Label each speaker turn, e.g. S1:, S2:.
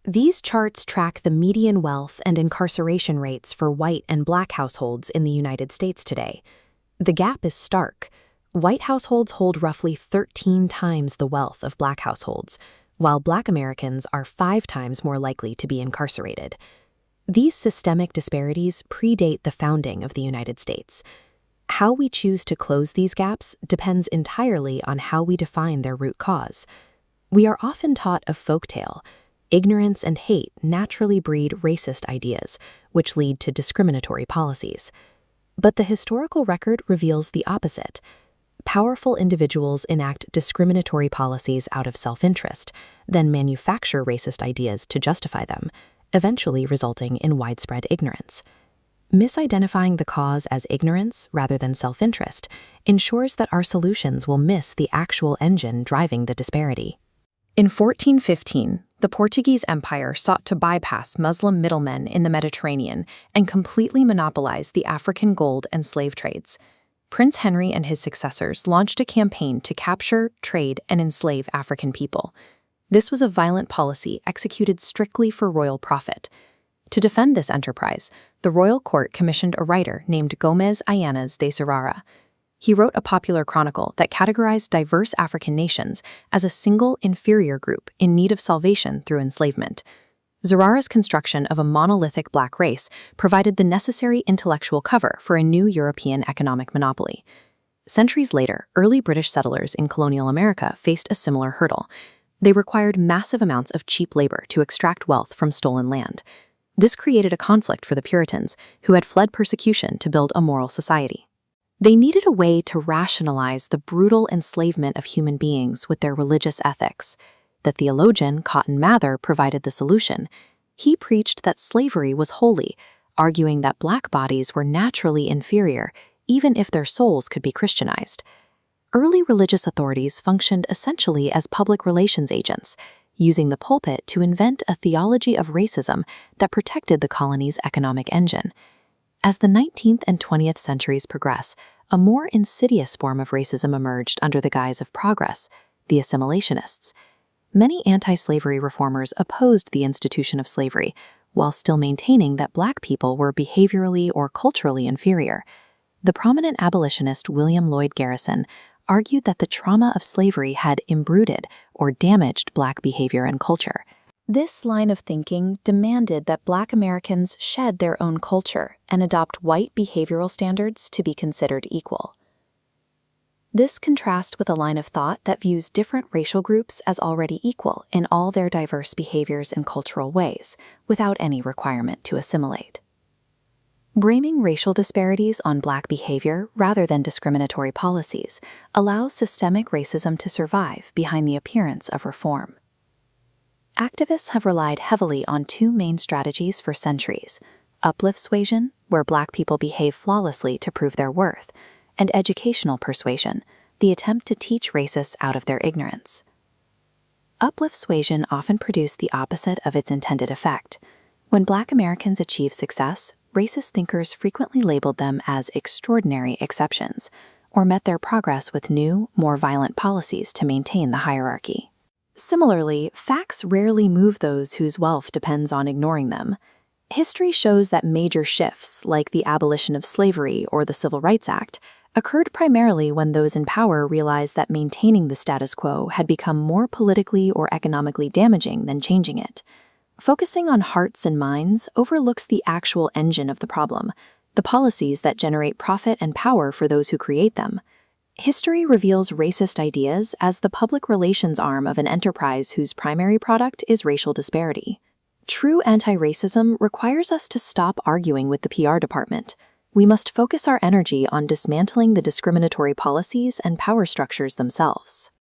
S1: These charts track the median wealth and incarceration rates for white and black households in the United States today. The gap is stark. White households hold roughly 13 times the wealth of black households, while black Americans are 5 times more likely to be incarcerated. These systemic disparities predate the founding of the United States. How we choose to close these gaps depends entirely on how we define their root cause. We are often taught a folktale. Ignorance and hate naturally breed racist ideas, which lead to discriminatory policies. But the historical record reveals the opposite. Powerful individuals enact discriminatory policies out of self-interest, then manufacture racist ideas to justify them, eventually resulting in widespread ignorance. Misidentifying the cause as ignorance rather than self-interest ensures that our solutions will miss the actual engine driving the disparity. In 1415, the Portuguese Empire sought to bypass Muslim middlemen in the Mediterranean and completely monopolize the African gold and slave trades. Prince Henry and his successors launched a campaign to capture, trade, and enslave African people. This was a violent policy executed strictly for royal profit. To defend this enterprise, the royal court commissioned a writer named Gomes Ayanas de Zerara. He wrote a popular chronicle that categorized diverse African nations as a single inferior group in need of salvation through enslavement. Zerara's construction of a monolithic black race provided the necessary intellectual cover for a new European economic monopoly. Centuries later, early British settlers in colonial America faced a similar hurdle. They required massive amounts of cheap labor to extract wealth from stolen land. This created a conflict for the Puritans, who had fled persecution to build a moral society. They needed a way to rationalize the brutal enslavement of human beings with their religious ethics. The theologian Cotton Mather provided the solution. He preached that slavery was holy, arguing that black bodies were naturally inferior, even if their souls could be Christianized. Early religious authorities functioned essentially as public relations agents, using the pulpit to invent a theology of racism that protected the colony's economic engine. As the 19th and 20th centuries progress, a more insidious form of racism emerged under the guise of progress, the assimilationists. Many anti-slavery reformers opposed the institution of slavery, while still maintaining that black people were behaviorally or culturally inferior. The prominent abolitionist William Lloyd Garrison argued that the trauma of slavery had imbruted or damaged black behavior and culture. This line of thinking demanded that black Americans shed their own culture and adopt white behavioral standards to be considered equal. This contrasts with a line of thought that views different racial groups as already equal in all their diverse behaviors and cultural ways, without any requirement to assimilate. Blaming racial disparities on black behavior rather than discriminatory policies allows systemic racism to survive behind the appearance of reform. Activists have relied heavily on 2 main strategies for centuries: uplift suasion, where black people behave flawlessly to prove their worth, and educational persuasion, the attempt to teach racists out of their ignorance. Uplift suasion often produced the opposite of its intended effect. When black Americans achieved success, racist thinkers frequently labeled them as extraordinary exceptions, or met their progress with new, more violent policies to maintain the hierarchy. Similarly, facts rarely move those whose wealth depends on ignoring them. History shows that major shifts, like the abolition of slavery or the Civil Rights Act, occurred primarily when those in power realized that maintaining the status quo had become more politically or economically damaging than changing it. Focusing on hearts and minds overlooks the actual engine of the problem, the policies that generate profit and power for those who create them. History reveals racist ideas as the public relations arm of an enterprise whose primary product is racial disparity. True anti-racism requires us to stop arguing with the PR department. We must focus our energy on dismantling the discriminatory policies and power structures themselves.